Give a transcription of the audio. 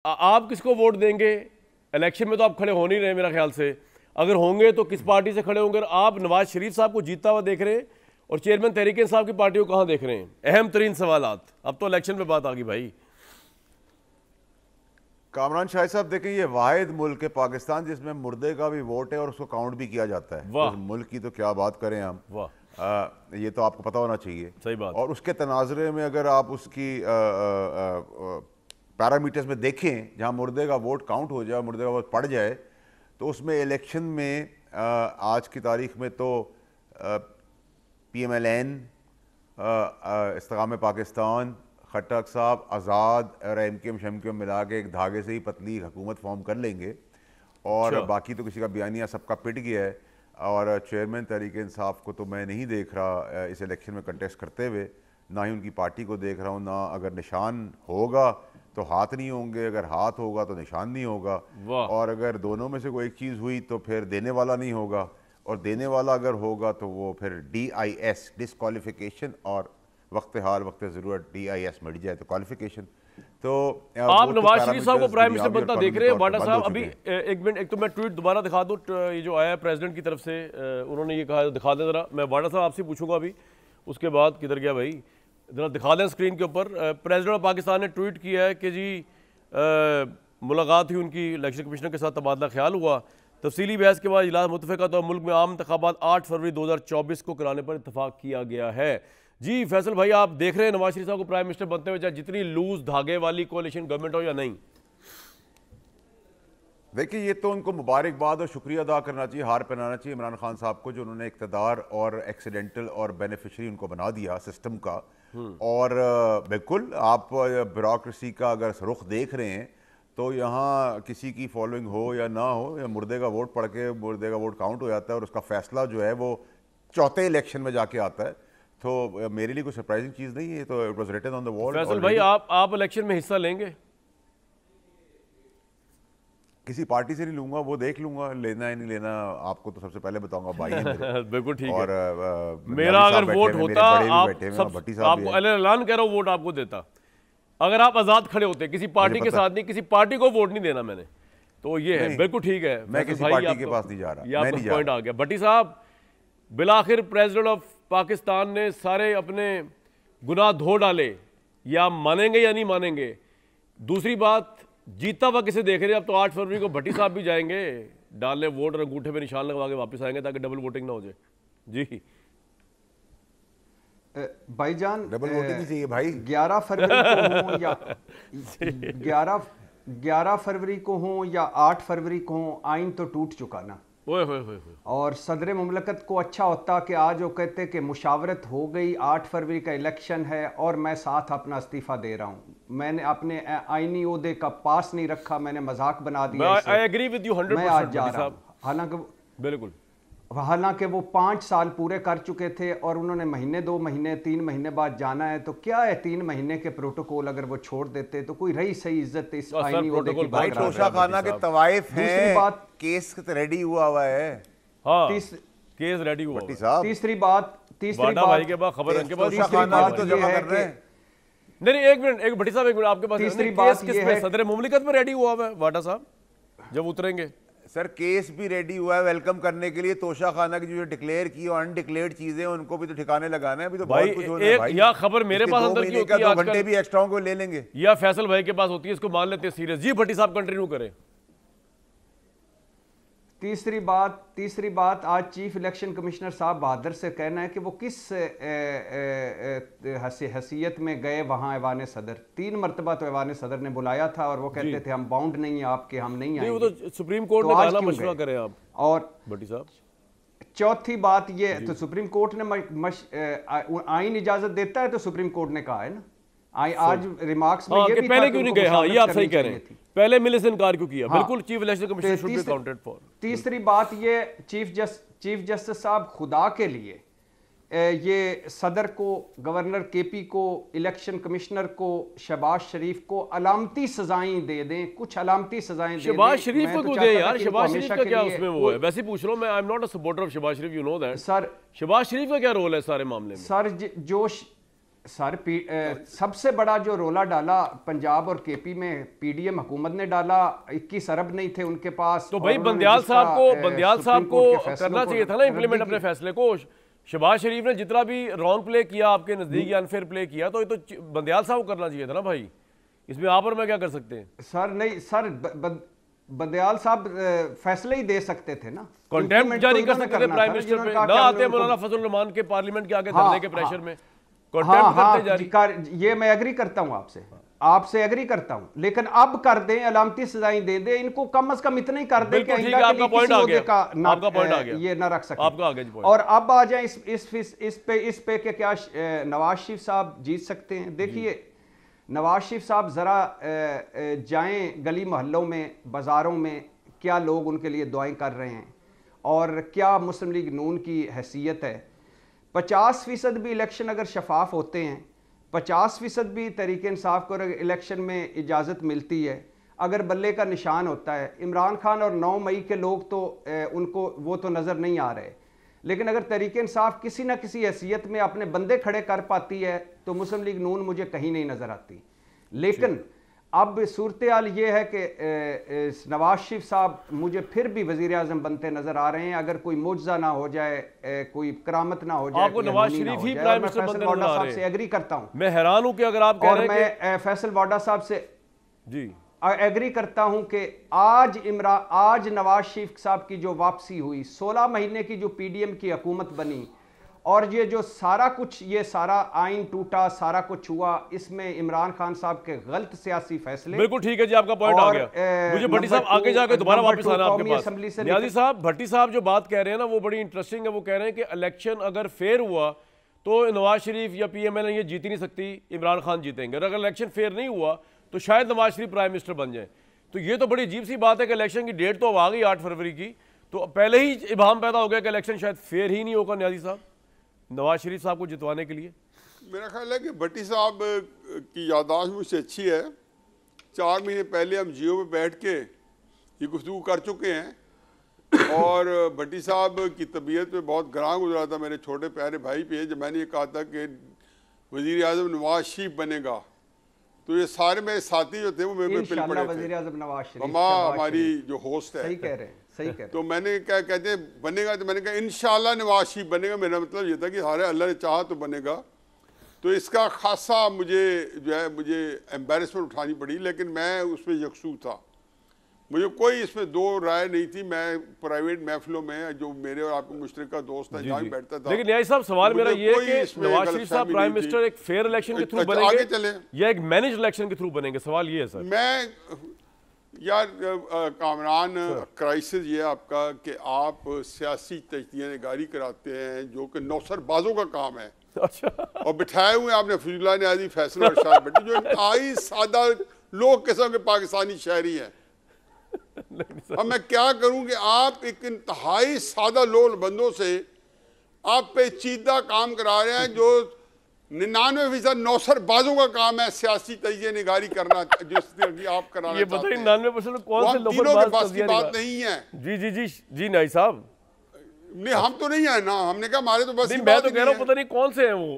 आप किसको वोट देंगे? इलेक्शन में तो आप खड़े हो नहीं रहे मेरा ख्याल से, अगर होंगे तो किस पार्टी से खड़े होंगे? आप नवाज शरीफ साहब को जीतता हुआ देख रहे हैं और चेयरमैन तहरीक इंसाफ की पार्टी को कहां देख रहे हैं? अहम तरीन सवालात। अब तो इलेक्शन पे बात आ गई भाई। कामरान शाहिद साहब देखें, ये वाहिद मुल्क है पाकिस्तान जिसमें मुर्दे का भी वोट है और उसको काउंट भी किया जाता है। उस मुल्क की तो क्या बात करें हम। ये तो आपको पता होना चाहिए। सही बात। और उसके तनाजरे में अगर आप उसकी पैरामीटर्स में देखें, जहां मुर्दे का वोट काउंट हो जाए, मुर्दे का वोट पड़ जाए, तो उसमें इलेक्शन में आज की तारीख में तो PMLN, इस्तेकाम पाकिस्तान, खट्टक साहब, आज़ाद और MKM मिला के एक धागे से ही पतली हुकूमत फॉर्म कर लेंगे। और बाकी तो किसी का बयानिया सबका पिट गया है। और चेयरमैन तहरीक इंसाफ को तो मैं नहीं देख रहा इस इलेक्शन में कंटेस्ट करते हुए, ना ही उनकी पार्टी को देख रहा हूँ। ना अगर निशान होगा तो हाथ नहीं होंगे, अगर हाथ होगा तो निशान नहीं होगा, और अगर दोनों में से कोई एक चीज़ हुई तो फिर देने वाला नहीं होगा, और देने वाला अगर होगा तो वो फिर DIS डिस्क्वालिफिकेशन, और वक्त हाल वक्त ज़रूरत DIS मिट जाए तो क्वालिफिकेशन। तो आप नवाज शरीफ साहब को प्राइम मिनिस्टर बनता देख रहे हैं? वाडा साहब अभी एक मिनट, एक तो मैं ट्वीट दोबारा दिखा दूं, ये जो आया है प्रेसिडेंट की तरफ से, उन्होंने ये कहा, दिखा दें जरा। मैं वाडा साहब आपसे पूछूंगा अभी, उसके बाद किधर गया भाई, जरा दिखा दें स्क्रीन के ऊपर। प्रेसिडेंट ऑफ पाकिस्तान ने ट्वीट किया है कि जी मुलाकात हुई उनकी, इलेक्शन कमिश्नर के साथ तबादला ख्याल हुआ, तफसीली बहस के बाद इजलास मुतफ़िक़ा तो मुल्क में आम इंतखाबात 8 फरवरी 2024 को कराने पर इतफाक़ किया गया है। जी फैसल भाई, आप देख रहे हैं नवाज शरीफ साहब को प्राइम मिनिस्टर बनते हुए, चाहे जितनी लूज धागे वाली कोalition गवर्नमेंट हो या नहीं? देखिए, ये तो उनको मुबारकबाद और शुक्रिया अदा करना चाहिए, हार पहनाना चाहिए इमरान खान साहब को, जो उन्होंने इक़्तिदार और एक्सीडेंटल और बेनिफिशरी उनको बना दिया सिस्टम का। और बिल्कुल आप ब्यूरोक्रेसी का अगर रुख देख रहे हैं तो यहाँ किसी की फॉलोइंग हो या ना हो, या मुर्दे का वोट पढ़ के मुर्दे का वोट काउंट हो जाता है और उसका फैसला जो है वो चौथे इलेक्शन में जाके आता है। तो मेरे लिए कोई सरप्राइजिंग चीज़ नहीं है, तो it was written on the wall. Faisal भाई, आप इलेक्शन में हिस्सा लेंगे? किसी पार्टी से नहीं लूंगा, वो देख लूंगा, लेना है नहीं लेना आपको तो सबसे पहले बताऊंगा, भाई है मेरे। बिल्कुल ठीक और है। मेरा अगर वोट होता, आपको ऐलान कह रहा हूँ, वोट आपको देता। अगर आप आजाद खड़े होते, किसी पार्टी के साथ नहीं, किसी पार्टी को वोट नहीं देना मैंने, तो ये है। बिल्कुल ठीक है, मैं किसी पार्टी के पास नहीं जा रहा। ये आपका पॉइंट आ गया। भट्टी साहब, बिलाखिर प्रेसिडेंट ऑफ पाकिस्तान ने सारे अपने गुनाह धो डाले, या मानेंगे या नहीं मानेंगे? दूसरी बात, जीता हुआ किसे देख रहे हैं? अब तो 8 फरवरी को भट्टी साहब भी जाएंगे डालने वोट और अंगूठे पे निशान लगवा के वापस आएंगे ताकि डबल वोटिंग ना हो जाए। जी भाईजान, डबल वोटिंग ही चाहिए भाई। 11 फरवरी को हो या 11 फरवरी को हो या 8 फरवरी को हो, आइन तो टूट चुका ना। और सदर मुमलकत को अच्छा होता कि आज वो कहते कि मुशावरत हो गई, 8 फरवरी का इलेक्शन है और मैं साथ अपना इस्तीफा दे रहा हूँ, मैंने अपने आईनी ओहदे का पास नहीं रखा, मैंने मजाक बना दिया। I agree with you 100%। मैं आज जा रहा हूँ, हालांकि वो 5 साल पूरे कर चुके थे और उन्होंने महीने 2 महीने 3 महीने बाद जाना है, तो क्या है 3 महीने के प्रोटोकॉल अगर वो छोड़ देते तो कोई रही सही इज्जत इस आईनी ओहदे की बात। तोशाखाना के तवाइफ हैं। दूसरी बात, केस रेडी हुआ है। हाँ, केस रेडी हुआ। तीसरी बात भाई के बाद खबर के बाद तो जमा कर रहे हैं। नहीं, एक मिनट, एक भट्टी साहब, एक मिनट, आपके पास तीसरी बात किस पे? सदर मुमलिकत में रेडी हुआ है वाडा साहब जब उतरेंगे? सर, केस भी रेडी हुआ है वेलकम करने के लिए। तोशाखाना की जो डिक्लेयर की और अनडिक्लेयर्ड चीजें उनको भी तो ठिकाने लगाना है। अभी तो बहुत कुछ होना है भाई। या खबर मेरे पास अंदर की होती है, 2 घंटे भी एक्स्ट्रा को ले लेंगे, या फैसल भाई के पास होती है, इसको मान लेते हैं सीरियस। जी भट्टी साहब कंटिन्यू करें। तीसरी बात, आज चीफ इलेक्शन कमिश्नर साहब बहादुर से कहना है कि वो किस हैसियत में गए वहाँ ऐवान सदर। 3 मरतबा तो ऐवान सदर ने बुलाया था और वो कहते थे हम बाउंड नहीं है आपके, हम नहीं आएंगे। वो तो सुप्रीम कोर्ट ने कहा मशवरा करें आप। और भट्टी साहब, चौथी बात ये, तो सुप्रीम कोर्ट ने आईन इजाजत देता है, तो सुप्रीम कोर्ट ने कहा है ना। आज रिमार्क्स में ये भी पहले क्यों नहीं गए? हाँ, ये आप सही कह रहे हैं, पहले मिले से इनकार क्यों किया? बिल्कुल, chief election commissioner should be accounted for. तीसरी बात ये, चीफ जस्टिस साहब खुदा के लिए ये सदर को, गवर्नर KP को, इलेक्शन कमिश्नर को, शहबाज शरीफ को अलामती सजाएं दे दें, कुछ अलामती सजाएं दे दें। शहबाज शरीफ को दे यार, शहबाज शरीफ का क्या उसमें वो है? वैसे पूछ रहा हूं मैं, I am not a supporter of Shahbaz Sharif, you know that. Sir, Shahbaz Sharif का क्या रोल है सारे मामले में? सर, सर सबसे बड़ा जो रोला डाला पंजाब और केपी में पीडीएम हुकूमत ने डाला, 21 अरब नहीं थे उनके पास। तो भाई बंदियाल साहब को करना चाहिए था ना इम्प्लीमेंट अपने फैसले को। शहबाज शरीफ ने जितना भी रॉन्ग प्ले किया आपके नजदीक या अनफेयर प्ले किया, तो ये तो बंदियाल साहब को करना चाहिए था ना भाई। इसमें आप और मैं क्या कर सकते हैं? सर नहीं सर, बंदियाल साहब फैसले ही दे सकते थे ना, कंटेम्प्ट जारी कर सकते थे प्राइम मिनिस्टर पे, ना आते मौलाना फजल रहमान के पार्लियामेंट के आगे धरने के प्रेशर में कंटेम्प्ट करते जारी। ये मैं एग्री करता हूं आपसे एग्री करता हूं, लेकिन अब कर दें, अलामती सजाएं दे दें इनको, कम से कम इतना ही कर दें कि आपका पॉइंट आ गया, ये ना रख सके। आपका आ गया। और अब आ जाए इस पे के क्या नवाज शरीफ साहब जीत सकते हैं? देखिए नवाज शरीफ साहब ज़रा जाएं गली मोहल्लों में, बाज़ारों में, क्या लोग उनके लिए दुआएं कर रहे हैं और क्या मुस्लिम लीग नून की हैसियत है। 50% भी इलेक्शन अगर शफाफ होते हैं, 50% भी तहरीक इंसाफ को अगर इलेक्शन में इजाज़त मिलती है, अगर बल्ले का निशान होता है, इमरान खान और 9 मई के लोग तो उनको वो तो नज़र नहीं आ रहे, लेकिन अगर तहरीक इंसाफ किसी ना किसी हैसियत में अपने बंदे खड़े कर पाती है तो मुस्लिम लीग नून मुझे कहीं नहीं नज़र आती। लेकिन अब सूरत हाल ये है कि नवाज शरीफ साहब मुझे फिर भी वज़ीर आज़म बनते नज़र आ रहे हैं, अगर कोई मुजज़ा ना हो जाए, कोई करामत ना हो जाए। आपको नवाज शरीफ ही प्राइम मिनिस्टर बनते नज़र आ रहे हैं? से एग्री करता हूँ मैं हैरान हूँ कि अगर आप कह रहे हैं मैं फैसल वाडा साहब से जी एग्री करता हूं कि आज नवाज शरीफ साहब की जो वापसी हुई, 16 महीने की जो पीडीएम की हुकूमत बनी, और ये जो सारा कुछ, ये सारा आइन टूटा, सारा कुछ हुआ, इसमें इमरान खान साहब के गलत सियासी फैसले। बिल्कुल ठीक है जी, आपका पॉइंट आ गया। मुझे भट्टी साहब आगे जाकर दोबारा वापस आना आपके पास। नियाज़ी साहब, भट्टी साहब जो बात कह रहे हैं ना वो बड़ी इंटरेस्टिंग है। वो कह रहे हैं कि इलेक्शन अगर फेयर हुआ तो नवाज शरीफ या पीएमएल ये जीत ही नहीं सकती, इमरान खान जीतेंगे। और अगर इलेक्शन फेयर नहीं हुआ तो शायद नवाज शरीफ प्राइम मिनिस्टर बन जाए। तो ये तो बड़ी अजीब सी बात है कि इलेक्शन की डेट तो अब आ गई 8 फरवरी की, तो पहले ही इबाम पैदा हो गया कि इलेक्शन शायद फेयर ही नहीं होगा नियाज़ी साहब नवाज शरीफ साहब को जितवाने के लिए। मेरा ख्याल है कि भट्टी साहब की याददाश्त मुझसे अच्छी है। 4 महीने पहले हम जियो में बैठ के ये गुफ्तगू कर चुके हैं और भट्टी साहब की तबीयत पे बहुत ग्रां गुजरा था मेरे छोटे प्यारे भाई पे, जब मैंने ये कहा था कि वज़ीर आज़म नवाज शरीफ बनेगा, तो ये सारे मेरे साथी जो थे वो मेरे पे पिल पड़े थे। हमारी जो होस्ट है, सही कह रहे हैं, सही कह रहे हैं। तो मैंने क्या कहते हैं बनेगा, तो मैंने कहा इंशाल्लाह नवाज शरीफ बनेगा। मेरा मतलब ये था कि हारे अल्लाह ने चाहा तो बनेगा। तो इसका खासा मुझे जो है मुझे एम्बेरसमेंट उठानी पड़ी, लेकिन मैं उसमें यकसू था, मुझे कोई इसमें दो राय नहीं थी। मैं प्राइवेट महफिलों में जो मेरे और आपके मुश्तरका दोस्त है जहाँ बैठता था। लेकिन न्याय साहब सवाल मेरा ये है कि नवाज शरीफ साहब प्राइम मिनिस्टर एक फेयर इलेक्शन के थ्रू बनेंगे या एक मैनेज इलेक्शन के थ्रू बनेंगे, सवाल ये है सर। मैं यार कामरान क्राइसिस ये आपका कि आप सियासी तजज़िया निगारी कराते हैं जो कि नौसरबाजों का काम है। अच्छा। और बिठाए हुए आपने फजलुल्लाह नियाज़ी, फैसल और शाह भट्टी जो इंतहाई सादा लोग किस्म के पाकिस्तानी शहरी हैं। अब मैं क्या करूं कि आप एक इंतहाई सादा लोग बंदों से आप पेचीदा काम करा रहे हैं जो 99% नौसरबाजों का काम है सियासी तजज़िया निगारी करना, जिस तरह की आप कराना। ये बताइए 99% कौन से नौसरबाज की बात नहीं है। जी जी जी जी नहीं साहब, नहीं हम तो नहीं है ना, हमने कहा हमारे तो बस मैं तो कह रहा हूँ पता नहीं कौन से हैं वो।